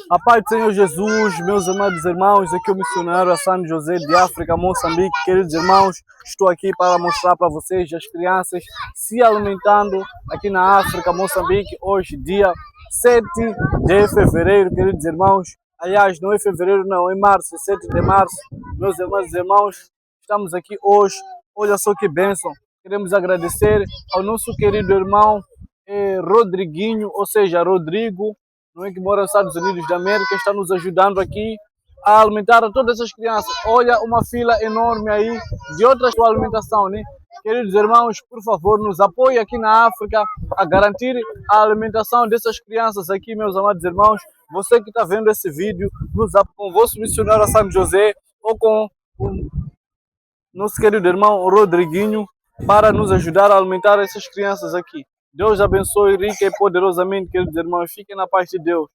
A paz do Senhor Jesus, meus amados irmãos, aqui é o missionário Hassan José de África, Moçambique. Queridos irmãos, estou aqui para mostrar para vocês as crianças se alimentando aqui na África, Moçambique, hoje, dia 7 de fevereiro, queridos irmãos. Aliás, não é fevereiro, não, é março, 7 de março. Meus amados irmãos, estamos aqui hoje. Olha só que bênção. Queremos agradecer ao nosso querido irmão Rodriguinho, ou seja, Rodrigo, não é, que mora nos Estados Unidos da América, está nos ajudando aqui a alimentar a todas as crianças. Olha, uma fila enorme aí de outras com alimentação, né? Queridos irmãos, por favor, nos apoiem aqui na África a garantir a alimentação dessas crianças aqui, meus amados irmãos. Você que está vendo esse vídeo, nos apoie com o vosso missionário a São José ou com o nosso querido irmão Rodriguinho para nos ajudar a alimentar essas crianças aqui. Deus abençoe rica e poderosamente, queridos irmãos. Fiquem na paz de Deus.